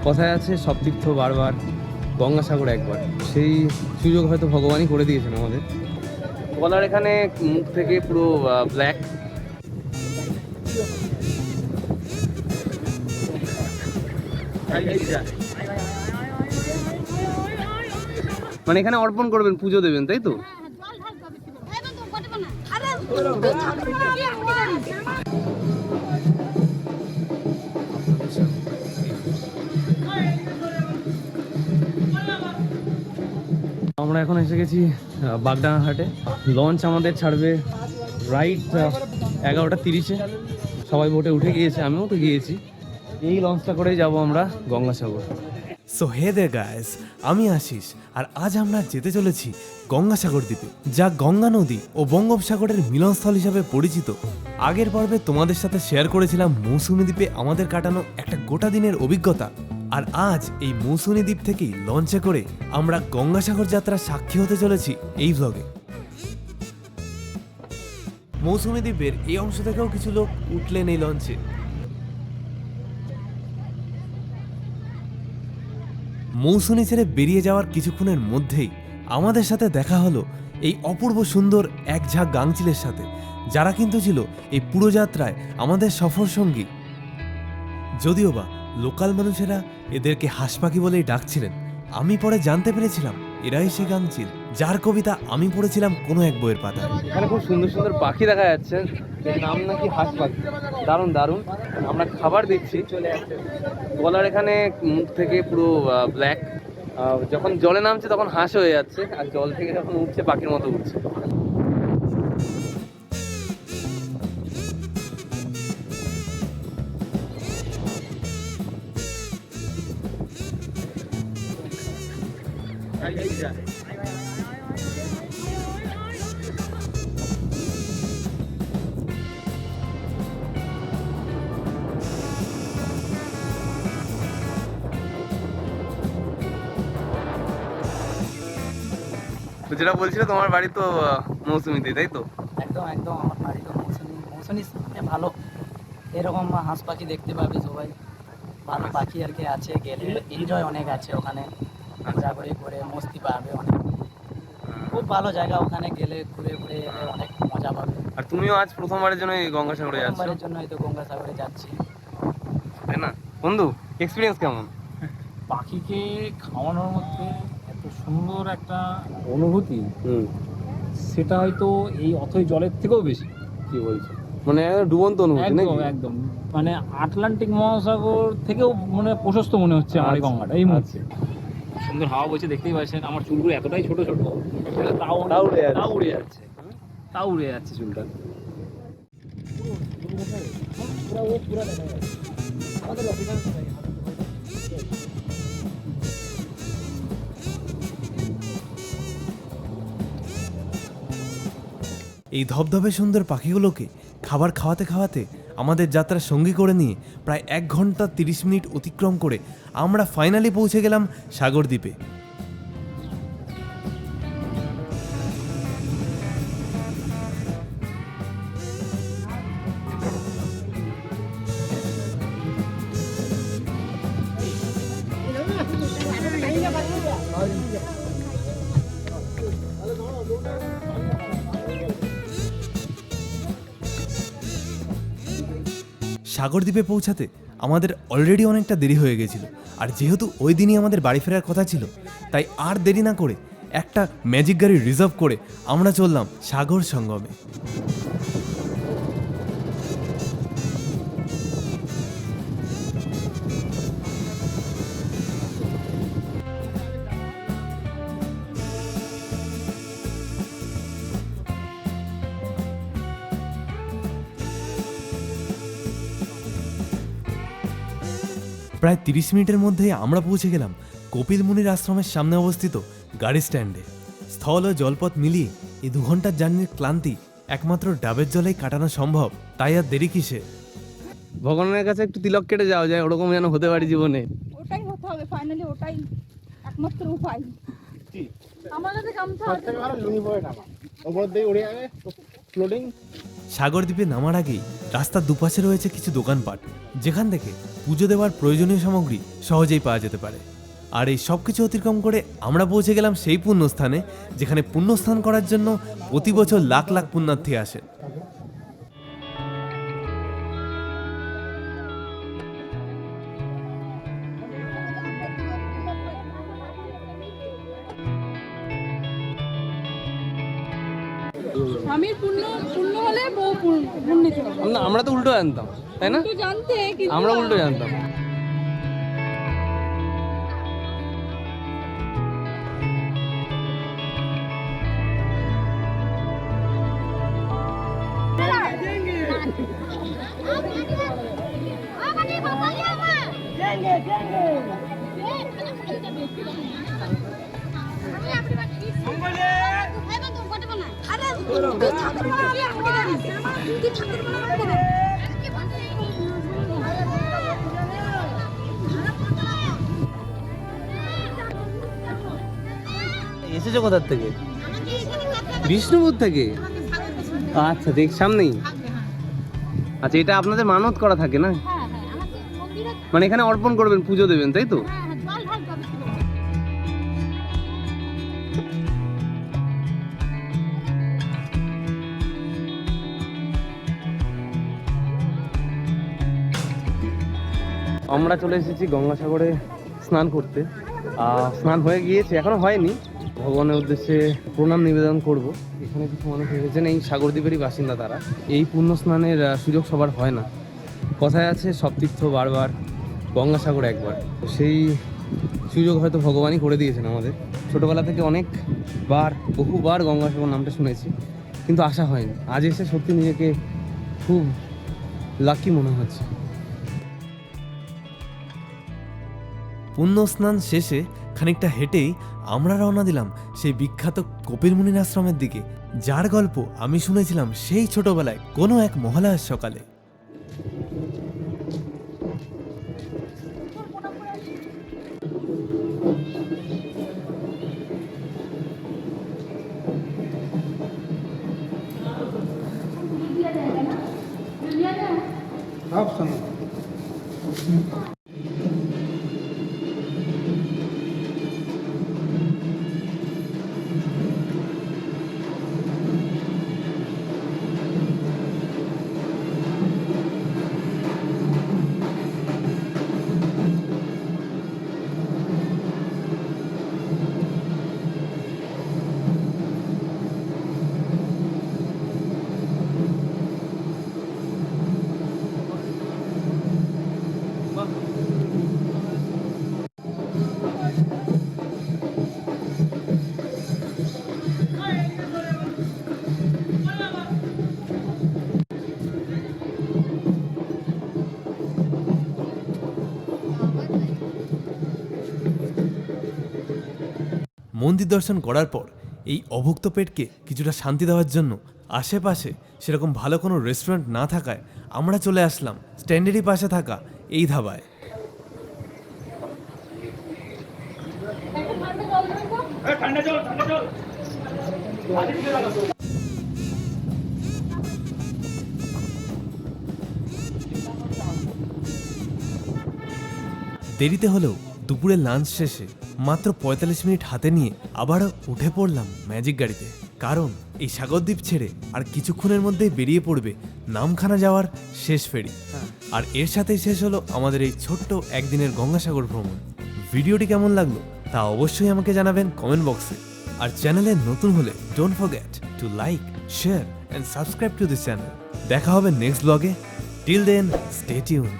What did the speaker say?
কথায় আছে সব তীর্থ বারবার, গঙ্গাসাগর একবার। সেই সুযোগ হয়তো ভগবানই করে দিয়েছেন আমাদের। গলার এখানে মুখ থেকে পুরো ব্ল্যাক। মানে এখানে অর্পণ করবেন, পুজো দেবেন, তাই তো? আমরা এখন এসে গেছি বাগডাঙ্গা ঘাটে। লঞ্চ আমাদের ছাড়বে রাইট 11:30-এ। সবাই বোটে উঠে গিয়েছে, আমিও তো গিয়েছি। এই লঞ্চটা করেই যাব আমরা গঙ্গাসাগর। সো হে দে গাইস, আমি আশিস, আর আজ আমরা যেতে চলেছি গঙ্গাসাগর দ্বীপে, যা গঙ্গা নদী ও বঙ্গোপসাগরের মিলনস্থল হিসাবে পরিচিত। আগের পর্বে তোমাদের সাথে শেয়ার করেছিলাম মৌসুমী দ্বীপে আমাদের কাটানো একটা গোটা দিনের অভিজ্ঞতা, আর আজ এই মৌসুমী দ্বীপ থেকেই লঞ্চে করে আমরা গঙ্গাসাগর যাত্রার সাক্ষী হতে চলেছি এই ভ্লগে। মৌসুমী দ্বীপের এই অংশ থেকেও কিছু লোক উঠলেন এই লঞ্চে। মৌসুমী ছেড়ে বেরিয়ে যাওয়ার কিছুক্ষণের মধ্যেই আমাদের সাথে দেখা হলো এই অপূর্ব সুন্দর এক ঝাঁক গাংচিলের সাথে, যারা কিন্তু ছিল এই পুরো যাত্রায় আমাদের সফর সঙ্গী। যদিও বা লোকাল মানুষেরা এদেরকে হাঁসপাখি বলেই ডাকছিলেন, আমি পরে জানতে পেরেছিলাম এরাই সে গাংচিল যার কবিতা আমি পড়েছিলাম কোনো এক বইয়ের পাতায়। এখানে খুব সুন্দর সুন্দর পাখি দেখা যাচ্ছে, নাম নাকি হাঁস পাখি। দারুণ দারুণ। আমরা খাবার দিচ্ছি, চলে আসছে। গলার এখানে মুখ থেকে পুরো ব্ল্যাক। যখন জলে নামছে তখন হাঁস হয়ে যাচ্ছে, আর জল থেকে যখন উঠছে পাখির মতো উঠছে। তো যেটা বলছিলে, তোমার বাড়ি তো মৌসুমীতে, তাই তো? একদম একদম, আমার বাড়ি তো মৌসুমী ভালো। এরকম হাঁস পাখি দেখতে পাবে সবাই, ভালো পাখি আর কি আছে, গেলে এনজয় অনেক আছে ওখানে, ঘোরাঘুরি করে মস্তি পাবে অনেক। খুব ভালো জায়গা, ওখানে গেলে ঘুরে ঘুরে এলে অনেক মজা পাবে। আর তুমিও আজ প্রথমবারের জন্য এই গঙ্গাসাগরে যাচ্ছ, প্রথমবারের জন্য এই তো গঙ্গাসাগরে যাচ্ছি। তাই না বন্ধু? এক্সপিরিয়েন্স কেমন? পাখিকে খাওয়ানোর মধ্যে এত সুন্দর একটা অনুভূতি, সেটা হয়তো এই অথই জলের থেকেও বেশি। কি বলছো? মানে ডুবন্ত অনুভূতি একদম নাকি? একদম, মানে আটলান্টিক মহাসাগর থেকেও মানে প্রশস্ত মনে হচ্ছে আমার এই গঙ্গাটা এই মুহূর্তে। সুন্দর হাওয়া বইছে, দেখতেই পাচ্ছেন। আমার চুলগুলো এতটাই ছোট ছোট, তাও উড়ে যাচ্ছে। তাও উড়ে যাচ্ছে, তাও উড়ে যাচ্ছে চুলটা। এই ধবধবে সুন্দর পাখিগুলোকে খাবার খাওয়াতে খাওয়াতে আমাদের যাত্রা সঙ্গী করে নিয়ে প্রায় 1 ঘন্টা 30 মিনিট অতিক্রম করে আমরা ফাইনালি পৌঁছে গেলাম সাগর দ্বীপে। সাগর দ্বীপে পৌঁছাতে আমাদের অলরেডি অনেকটা দেরি হয়ে গেছিল, আর যেহেতু ওই দিনই আমাদের বাড়ি ফেরার কথা ছিল, তাই আর দেরি না করে একটা ম্যাজিক গাড়ি রিজার্ভ করে আমরা চললাম সাগর সঙ্গমে। প্রায় 30 মিনিটের মধ্যেই আমরা পৌঁছে গেলাম কপিল মুনির আশ্রমের সামনে অবস্থিত গাড়ি স্ট্যান্ডে। স্থল ও জলপথ মিলিয়ে এই 2 ঘন্টার জার্নির ক্লান্তি একমাত্র ডাবের জলেই কাটানো সম্ভব, তাই আর দেরি কিসে। ভগবানের কাছে একটু তিলক কেটে যাওয়া যায়, ওরকম যেন হতে পারি জীবনে। ওটাই হতে হবে ফাইনালি, ওটাই একমাত্র উপায়। আমাদের গামছা লুঙ্গি পরে নামা ওপর দিয়ে উড়ে যাবে ফ্লোটিং। সাগরদ্বীপে নামার আগেই রাস্তার দুপাশে রয়েছে কিছু দোকানপাট, যেখান থেকে পুজো দেওয়ার প্রয়োজনীয় সামগ্রী সহজেই পাওয়া যেতে পারে। আর এই সব কিছু অতিক্রম করে আমরা পৌঁছে গেলাম সেই পুণ্যস্থানে, যেখানে পুণ্যস্থান করার জন্য প্রতি বছর লাখ লাখ পুণ্যার্থী আসেন। স্বামীর পুণ্য পুণ্য হলে বউ পুণ্যিত হবে। আমরা তো উল্টো জানতাম, তাই না? তো জানতে কিন্তু আমরা উল্টো জানতাম। এসেছো কোথার থেকে? বিষ্ণুপুর থেকে? আচ্ছা, দেখ সামনেই। আচ্ছা, এটা আপনাদের মানত করা থাকে না? মানে এখানে অর্পণ করবেন, পুজো দেবেন, তাই তো? আমরা চলে এসেছি গঙ্গাসাগরে স্নান করতে। স্নান হয়ে গিয়েছে, এখনো হয়নি। ভগবানের উদ্দেশ্যে প্রণাম নিবেদন করব। এখানে কিছু মানুষ এসেছেন, এই সাগরদ্বীপেরই বাসিন্দা তারা। এই পুণ্য স্নানের সুযোগ সবার হয় না। কথায় আছে সব তীর্থ বারবার, গঙ্গাসাগর একবার। তো সেই সুযোগ হয়তো ভগবানই করে দিয়েছেন আমাদের। ছোটোবেলা থেকে অনেকবার, বহুবার গঙ্গাসাগর নামটা শুনেছি, কিন্তু আসা হয়নি। আজ এসে সত্যি নিজেকে খুব লাকি মনে হচ্ছে। পুণ্য স্নান শেষে খানিকটা হেঁটেই আমরা রওনা দিলাম সেই বিখ্যাত কপিল মুনির আশ্রমের দিকে, যার গল্প আমি শুনেছিলাম সেই ছোটবেলায় কোনো এক মহালয়ার সকালে। মন্দির দর্শন করার পর এই অভুক্ত পেটকে কিছুটা শান্তি দেওয়ার জন্য আশেপাশে সেরকম ভালো কোনো রেস্টুরেন্ট না থাকায় আমরা চলে আসলাম স্ট্যান্ডেরই পাশে থাকা এই ধাবায়। দেরিতে হলেও দুপুরের লাঞ্চ শেষে মাত্র ৪৫ মিনিট হাতে নিয়ে আবারও উঠে পড়লাম ম্যাজিক গাড়িতে, কারণ এই সাগরদ্বীপ ছেড়ে আর কিছুক্ষণের মধ্যেই বেরিয়ে পড়বে নামখানা যাওয়ার শেষ ফেরি। আর এর সাথেই শেষ হলো আমাদের এই ছোট্ট একদিনের গঙ্গাসাগর ভ্রমণ। ভিডিওটি কেমন লাগলো তা অবশ্যই আমাকে জানাবেন কমেন্ট বক্সে। আর চ্যানেলে নতুন হলে don't forget to like, share and subscribe to this channel. দেখা হবে নেক্সট ব্লগে। Till then, stay tuned.